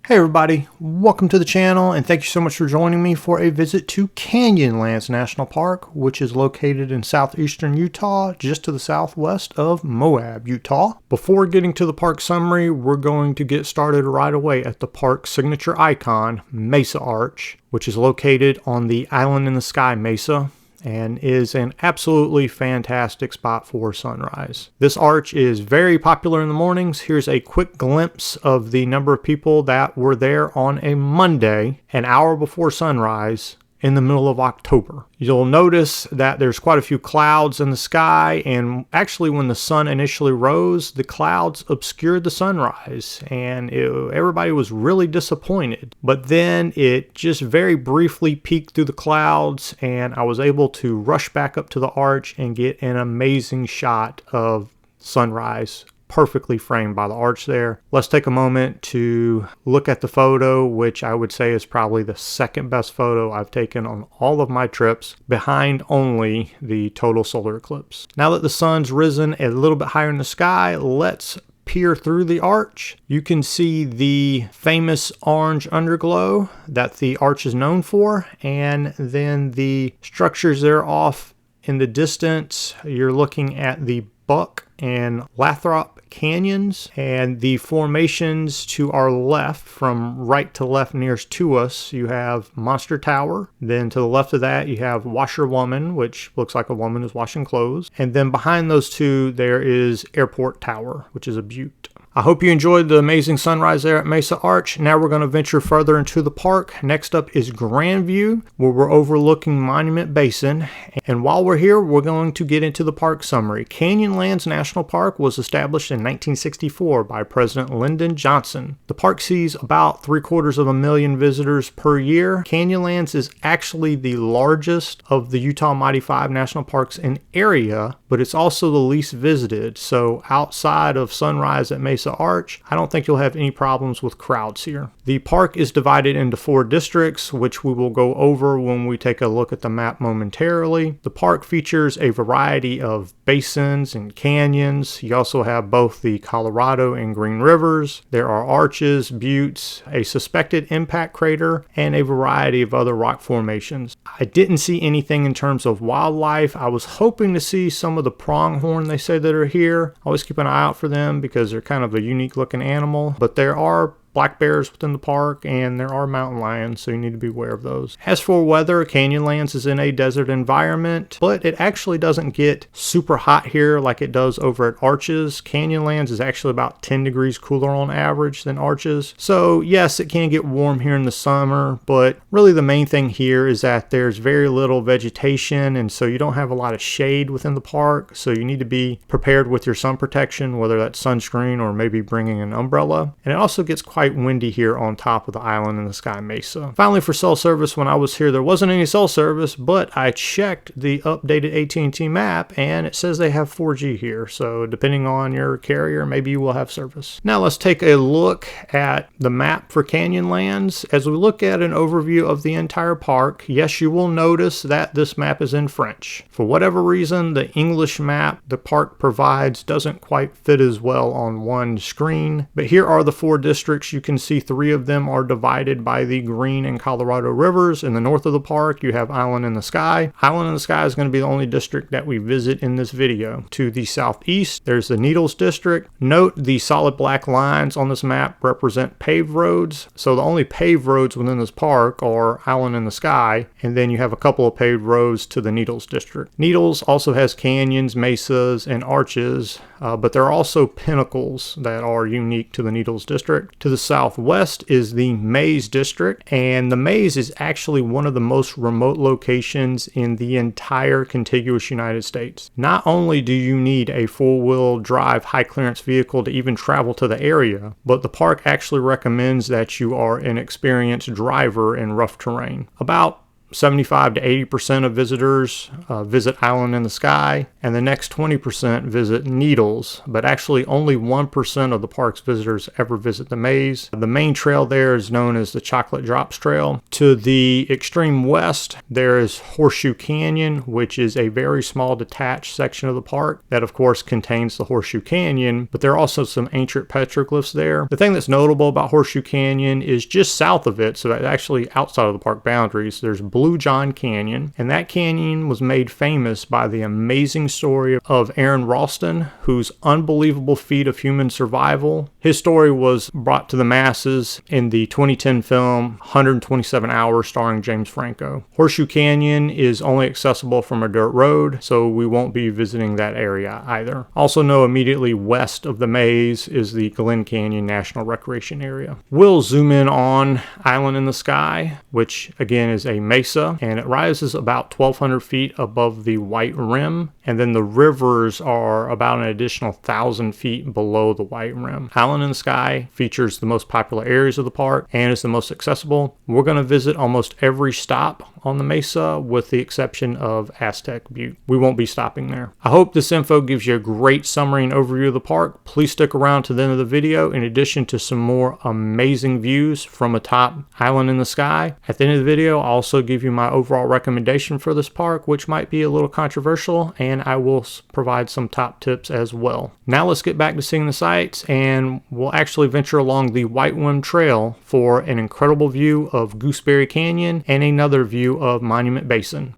Hey everybody, welcome to the channel and thank you so much for joining me for a visit to Canyonlands National Park, which is located in southeastern Utah, just to the southwest of Moab, Utah. Before getting to the park summary, we're going to get started right away at the park's signature icon, Mesa Arch, which is located on the Island in the Sky Mesa and is an absolutely fantastic spot for sunrise. This arch is very popular in the mornings. Here's a quick glimpse of the number of people that were there on a Monday, an hour before sunrise, in the middle of October. You'll notice that there's quite a few clouds in the sky, and actually when the sun initially rose, the clouds obscured the sunrise and everybody was really disappointed. But then it just very briefly peeked through the clouds and I was able to rush back up to the arch and get an amazing shot of sunrise, perfectly framed by the arch there. Let's take a moment to look at the photo, which I would say is probably the second best photo I've taken on all of my trips, behind only the total solar eclipse. Now that the sun's risen a little bit higher in the sky, let's peer through the arch. You can see the famous orange underglow that the arch is known for, and then the structures there off in the distance. You're looking at the Buck and Lathrop canyons, and the formations to our left, from right to left nearest to us, you have Monster Tower. Then to the left of that you have Washerwoman, which looks like a woman is washing clothes, and then behind those two there is Airport Tower, which is a butte. I hope you enjoyed the amazing sunrise there at Mesa Arch. Now we're going to venture further into the park. Next up is Grandview, where we're overlooking Monument Basin. And while we're here, we're going to get into the park summary. Canyonlands National Park was established in 1964 by President Lyndon Johnson. The park sees about 750,000 visitors per year. Canyonlands is actually the largest of the Utah Mighty 5 national parks in area, but it's also the least visited. So outside of sunrise at Mesa Arch, I don't think you'll have any problems with crowds here. The park is divided into 4 districts, which we will go over when we take a look at the map momentarily. The park features a variety of basins and canyons. You also have both the Colorado and Green Rivers. There are arches, buttes, a suspected impact crater, and a variety of other rock formations. I didn't see anything in terms of wildlife. I was hoping to see some of the pronghorn they say that are here. Always keep an eye out for them because they're kind of a unique looking animal, but there are black bears within the park and there are mountain lions, so you need to be aware of those. As for weather, Canyonlands is in a desert environment, but it actually doesn't get super hot here like it does over at Arches. Canyonlands is actually about 10 degrees cooler on average than Arches. So yes, it can get warm here in the summer, but really the main thing here is that there's very little vegetation, and so you don't have a lot of shade within the park, so you need to be prepared with your sun protection, whether that's sunscreen or maybe bringing an umbrella. And it also gets quite windy here on top of the Island in the Sky Mesa. Finally, for cell service, when I was here there wasn't any cell service, but I checked the updated AT&T map and it says they have 4G here, so depending on your carrier, maybe you will have service. Now let's take a look at the map for Canyonlands. As we look at an overview of the entire park, yes, you will notice that this map is in French. For whatever reason, the English map the park provides doesn't quite fit as well on one screen, but here are the 4 districts. You can see 3 of them are divided by the Green and Colorado rivers. In the north of the park, you have Island in the Sky. Island in the Sky is going to be the only district that we visit in this video. To the southeast, there's the Needles district. Note the solid black lines on this map represent paved roads. So the only paved roads within this park are Island in the Sky, and then you have a couple of paved roads to the Needles district. Needles also has canyons, mesas, and arches, but there are also pinnacles that are unique to the Needles district. To the southwest is the Maze district, and the Maze is actually one of the most remote locations in the entire contiguous United States. Not only do you need a four-wheel drive high clearance vehicle to even travel to the area, but the park actually recommends that you are an experienced driver in rough terrain. About 75 to 80% of visitors visit Island in the Sky, and the next 20% visit Needles, but actually only 1% of the park's visitors ever visit the maze. The main trail there is known as the Chocolate Drops Trail. To the extreme west, there is Horseshoe Canyon, which is a very small detached section of the park that of course contains the Horseshoe Canyon, but there are also some ancient petroglyphs there. The thing that's notable about Horseshoe Canyon is just south of it, so actually outside of the park boundaries, there's Blue John Canyon, and that canyon was made famous by the amazing story of Aaron Ralston, whose unbelievable feat of human survival. His story was brought to the masses in the 2010 film 127 Hours starring James Franco. Horseshoe Canyon is only accessible from a dirt road, so we won't be visiting that area either. Also know immediately west of the maze is the Glen Canyon National Recreation Area. We'll zoom in on Island in the Sky, which again is a mesa, and it rises about 1,200 feet above the white rim, and then the rivers are about an additional 1,000 feet below the white rim. Island in the Sky features the most popular areas of the park and is the most accessible. We're going to visit almost every stop on the mesa with the exception of Aztec Butte. We won't be stopping there. I hope this info gives you a great summary and overview of the park. Please stick around to the end of the video in addition to some more amazing views from atop Island in the Sky. At the end of the video, I'll also give you my overall recommendation for this park, which might be a little controversial, and I will provide some top tips as well. Now let's get back to seeing the sights, and we'll actually venture along the White Rim Trail for an incredible view of Gooseberry Canyon and another view of Monument Basin.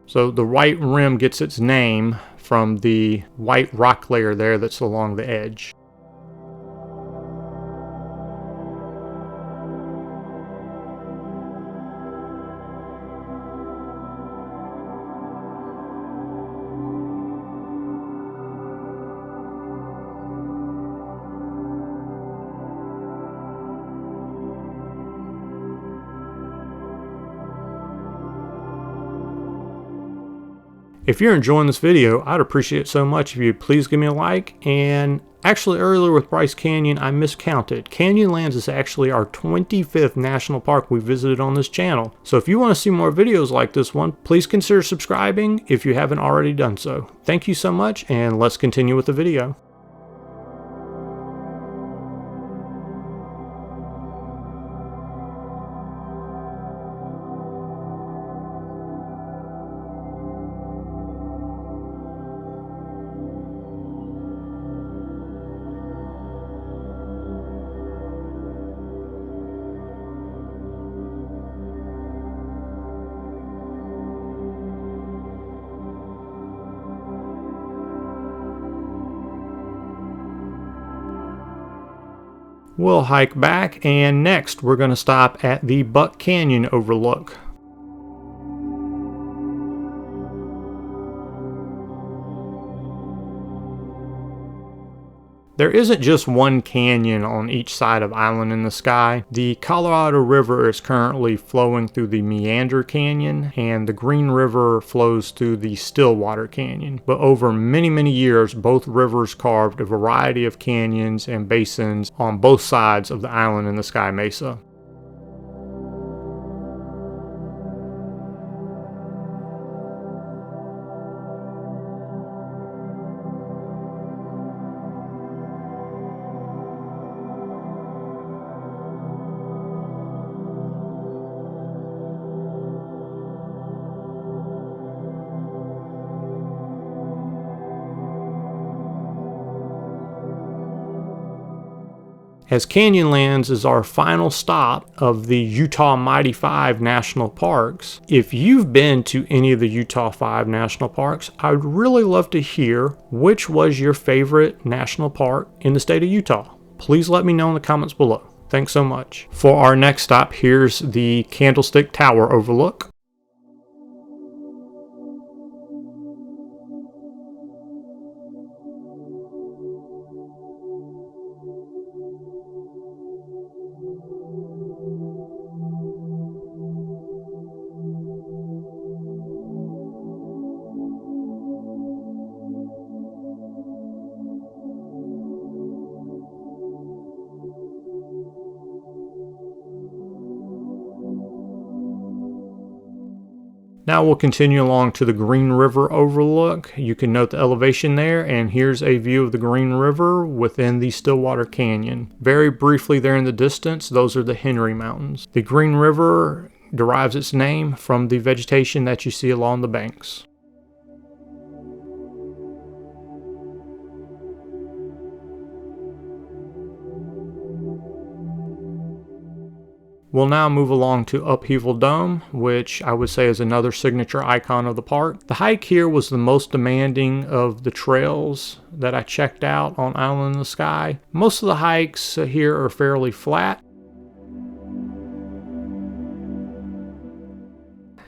So the white rim gets its name from the white rock layer there that's along the edge. If you're enjoying this video, I'd appreciate it so much if you'd please give me a like. And actually earlier with Bryce Canyon, I miscounted. Canyonlands is actually our 25th national park we visited on this channel. So if you want to see more videos like this one, please consider subscribing if you haven't already done so. Thank you so much, and let's continue with the video. We'll hike back, and next we're going to stop at the Buck Canyon overlook. There isn't just one canyon on each side of Island in the Sky. The Colorado River is currently flowing through the Meander Canyon, and the Green River flows through the Stillwater Canyon. But over many, many years, both rivers carved a variety of canyons and basins on both sides of the Island in the Sky mesa. As Canyonlands is our final stop of the Utah Mighty 5 National Parks, if you've been to any of the Utah 5 National Parks, I'd really love to hear which was your favorite national park in the state of Utah. Please let me know in the comments below. Thanks so much. For our next stop, here's the Candlestick Tower overlook. Now we'll continue along to the Green River overlook. You can note the elevation there, and here's a view of the Green River within the Stillwater Canyon. Very briefly there in the distance, those are the Henry Mountains. The Green River derives its name from the vegetation that you see along the banks. We'll now move along to Upheaval Dome, which I would say is another signature icon of the park. The hike here was the most demanding of the trails that I checked out on Island in the Sky. Most of the hikes here are fairly flat.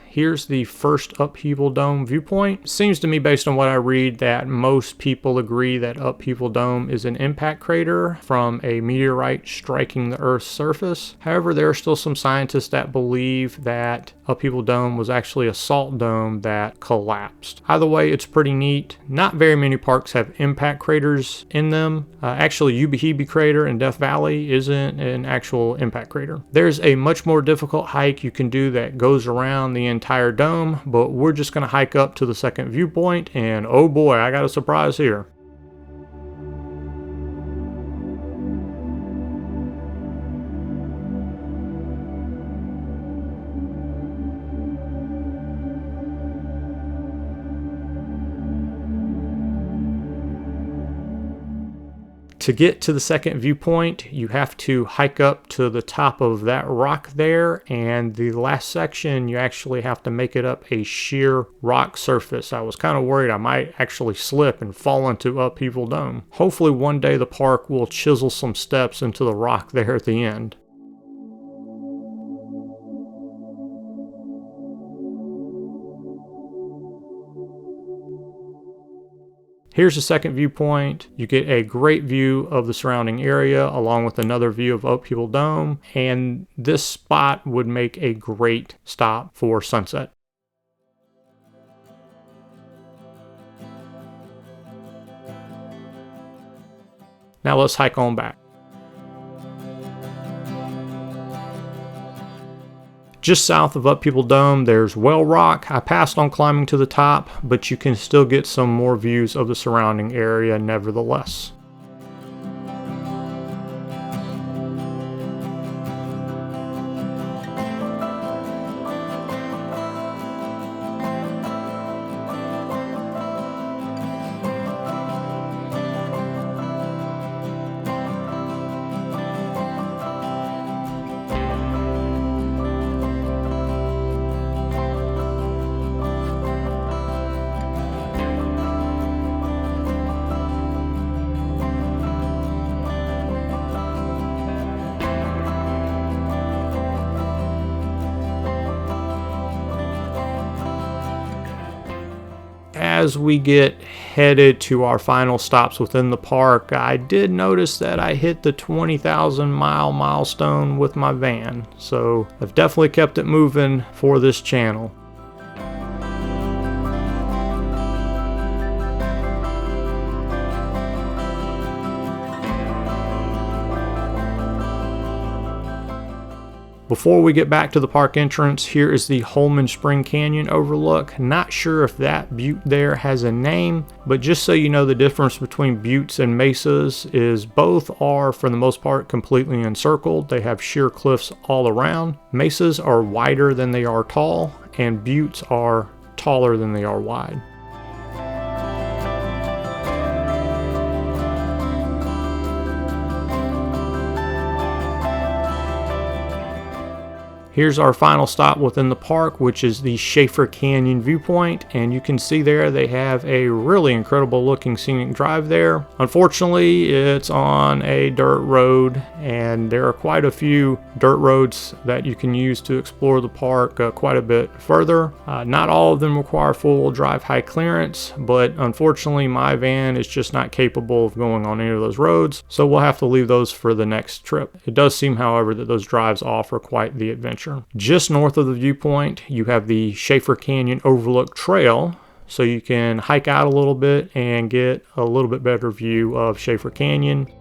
Here's the first Upheaval Dome viewpoint. Seems to me, based on what I read, that most people agree that Upheaval Dome is an impact crater from a meteorite striking the Earth's surface. However, there are still some scientists that believe that Upheaval Dome was actually a salt dome that collapsed. Either way, it's pretty neat. Not very many parks have impact craters in them. Actually, Ubehebe Crater in Death Valley isn't an actual impact crater. There's a much more difficult hike you can do that goes around the entire dome, but we're just going to hike up to the second viewpoint, and oh boy, I got a surprise here. To get to the second viewpoint, you have to hike up to the top of that rock there, and the last section you actually have to make it up a sheer rock surface. I was kind of worried I might actually slip and fall into Upheaval Dome. Hopefully one day the park will chisel some steps into the rock there at the end. Here's the second viewpoint. You get a great view of the surrounding area along with another view of Upheaval Dome, and this spot would make a great stop for sunset. Now let's hike on back. Just south of Upheaval Dome, there's Well Rock. I passed on climbing to the top, but you can still get some more views of the surrounding area nevertheless. As we get headed to our final stops within the park, I did notice that I hit the 20,000 mile milestone with my van, so I've definitely kept it moving for this channel. Before we get back to the park entrance, here is the Holeman Spring Canyon overlook. Not sure if that butte there has a name, but just so you know, the difference between buttes and mesas is both are, for the most part, completely encircled. They have sheer cliffs all around. Mesas are wider than they are tall, and buttes are taller than they are wide. Here's our final stop within the park, which is the Shaffer Canyon viewpoint, and you can see there they have a really incredible looking scenic drive there. Unfortunately, it's on a dirt road, and there are quite a few dirt roads that you can use to explore the park quite a bit further. Not all of them require four-wheel drive high clearance, but unfortunately my van is just not capable of going on any of those roads, so we'll have to leave those for the next trip. It does seem, however, that those drives offer quite the adventure. Just north of the viewpoint, you have the Shaffer Canyon Overlook Trail, so you can hike out a little bit and get a little bit better view of Shaffer Canyon.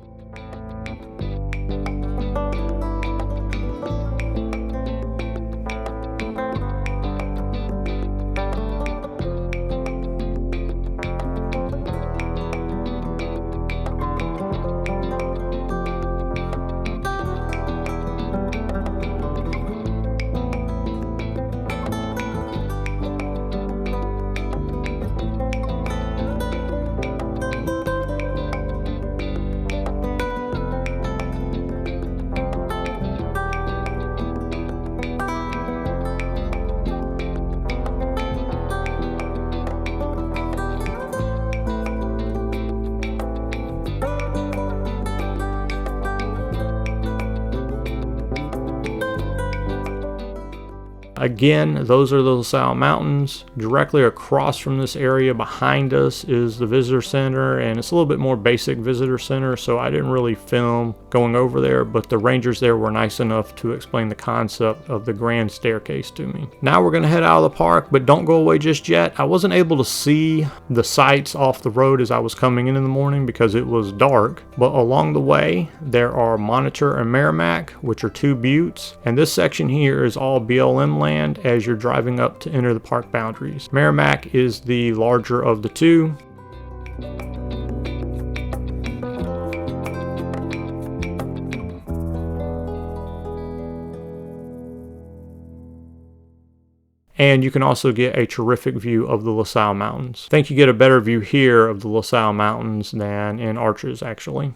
Again, those are the Sal Mountains. Directly across from this area behind us is the visitor center, and it's a little bit more basic visitor center, so I didn't really film going over there, but the rangers there were nice enough to explain the concept of the grand staircase to me. Now we're going to head out of the park, but don't go away just yet. I wasn't able to see the sights off the road as I was coming in the morning because it was dark, but along the way there are Monitor and Merrimac, which are two buttes, and this section here is all BLM land as you're driving up to enter the park boundaries. Merrimac is the larger of the two. And you can also get a terrific view of the Sal Mountains. I think you get a better view here of the Sal Mountains than in Arches, actually.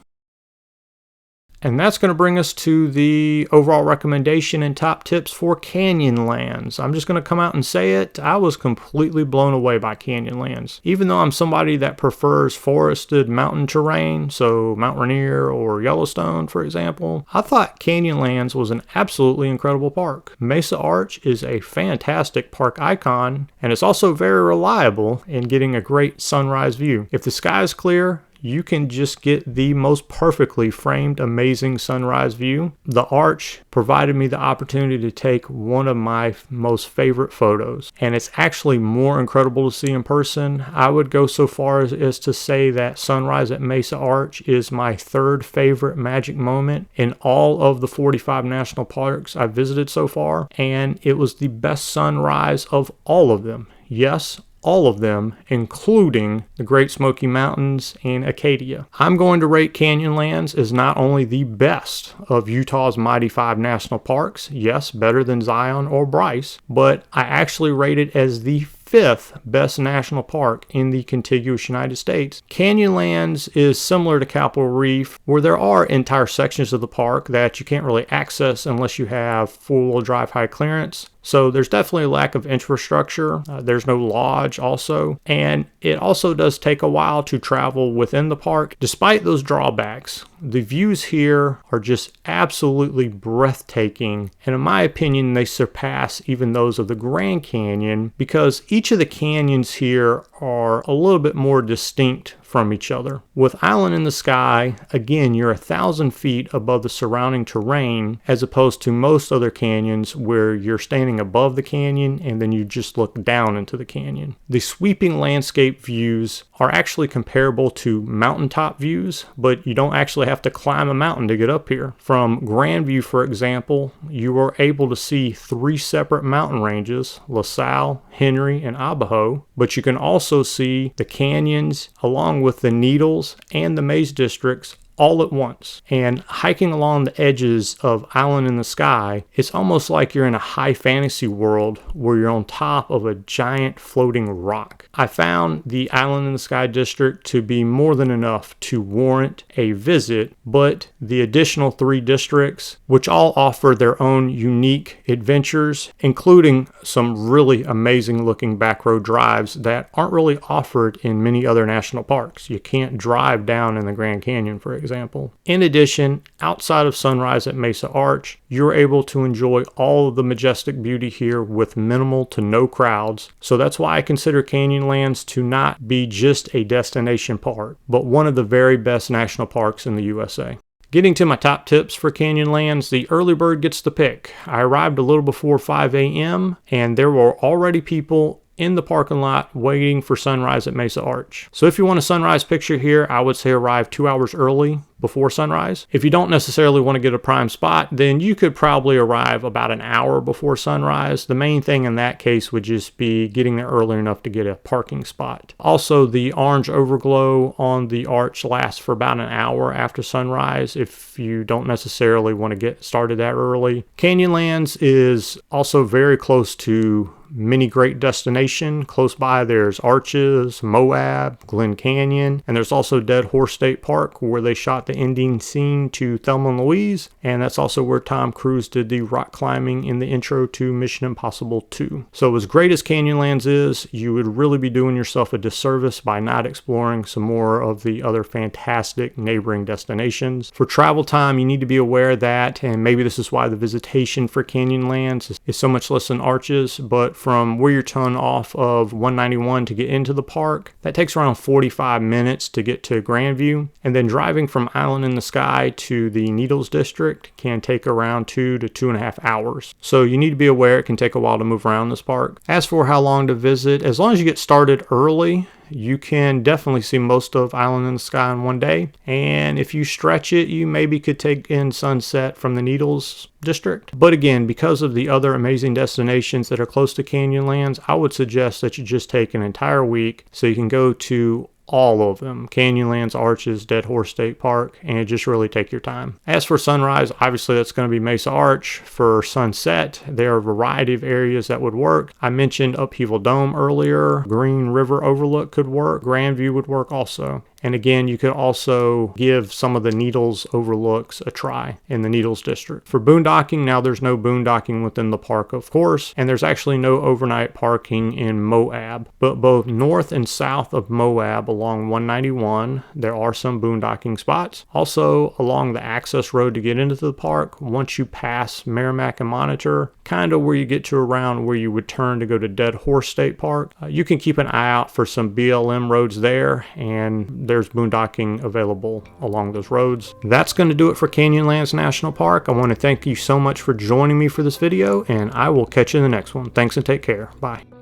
And that's going to bring us to the overall recommendation and top tips for Canyonlands. I'm just going to come out and say it. I was completely blown away by Canyonlands. Even though I'm somebody that prefers forested mountain terrain, so Mount Rainier or Yellowstone, for example, I thought Canyonlands was an absolutely incredible park. Mesa Arch is a fantastic park icon, and it's also very reliable in getting a great sunrise view. If the sky is clear, you can just get the most perfectly framed, amazing sunrise view. The Arch provided me the opportunity to take one of my most favorite photos, and it's actually more incredible to see in person. I would go so far as to say that sunrise at Mesa Arch is my third favorite magic moment in all of the 45 national parks I've visited so far, and it was the best sunrise of all of them. Yes, all of them, including the Great Smoky Mountains and Acadia. I'm going to rate Canyonlands as not only the best of Utah's Mighty 5 national parks, yes, better than Zion or Bryce, but I actually rate it as the fifth best national park in the contiguous United States. Canyonlands is similar to Capitol Reef, where there are entire sections of the park that you can't really access unless you have four-wheel drive high clearance. So there's definitely a lack of infrastructure. There's no lodge also, and it also does take a while to travel within the park. Despite those drawbacks, the views here are just absolutely breathtaking, and in my opinion they surpass even those of the Grand Canyon because each of the canyons here are a little bit more distinct from each other. With Island in the Sky, again, you're 1,000 feet above the surrounding terrain as opposed to most other canyons where you're standing above the canyon and then you just look down into the canyon. The sweeping landscape views are actually comparable to mountaintop views, but you don't actually have to climb a mountain to get up here. From Grandview, for example, you are able to see 3 separate mountain ranges, La Salle, Henry, and Abajo, but you can also see the canyons along with the Needles and the Maze districts all at once. And hiking along the edges of Island in the Sky, it's almost like you're in a high fantasy world where you're on top of a giant floating rock. I found the Island in the Sky district to be more than enough to warrant a visit, but the additional 3 districts, which all offer their own unique adventures, including some really amazing looking back road drives that aren't really offered in many other national parks. You can't drive down in the Grand Canyon, for example. In addition, outside of sunrise at Mesa Arch, you're able to enjoy all of the majestic beauty here with minimal to no crowds. So that's why I consider Canyonlands to not be just a destination park, but one of the very best national parks in the USA. Getting to my top tips for Canyonlands, the early bird gets the pick. I arrived a little before 5 a.m. and there were already people in the parking lot waiting for sunrise at Mesa Arch. So if you want a sunrise picture here, I would say arrive 2 hours early before sunrise. If you don't necessarily want to get a prime spot, then you could probably arrive about an hour before sunrise. The main thing in that case would just be getting there early enough to get a parking spot. Also, the orange overglow on the arch lasts for about an hour after sunrise if you don't necessarily want to get started that early. Canyonlands is also very close to many great destinations. Close by there's Arches, Moab, Glen Canyon, and there's also Dead Horse State Park where they shot the ending scene to Thelma and Louise, and that's also where Tom Cruise did the rock climbing in the intro to Mission Impossible 2. So as great as Canyonlands is, you would really be doing yourself a disservice by not exploring some more of the other fantastic neighboring destinations. For travel time, you need to be aware that, and maybe this is why the visitation for Canyonlands is so much less than Arches, but from where you're turning off of 191 to get into the park, that takes around 45 minutes to get to Grandview, and then driving from Island in the Sky to the Needles District can take around 2 to 2.5 hours. So you need to be aware it can take a while to move around this park. As for how long to visit, as long as you get started early, you can definitely see most of Island in the Sky in one day. And if you stretch it, you maybe could take in sunset from the Needles District. But again, because of the other amazing destinations that are close to Canyonlands, I would suggest that you just take an entire week so you can go to all of them: Canyonlands, Arches, Dead Horse State Park, and just really take your time. As for sunrise, obviously that's going to be Mesa Arch. For sunset, there are a variety of areas that would work. I mentioned Upheaval Dome earlier. Green River Overlook could work. Grandview would work also. And again, you could also give some of the Needles overlooks a try in the Needles District. For boondocking, now there's no boondocking within the park, of course, and there's actually no overnight parking in Moab. But both north and south of Moab along 191, there are some boondocking spots. Also, along the access road to get into the park, once you pass Merrimac and Monitor, kind of where you get to around where you would turn to go to Dead Horse State Park, you can keep an eye out for some BLM roads there, and there's boondocking available along those roads. That's going to do it for Canyonlands National Park. I want to thank you so much for joining me for this video, and I will catch you in the next one. Thanks and take care. Bye.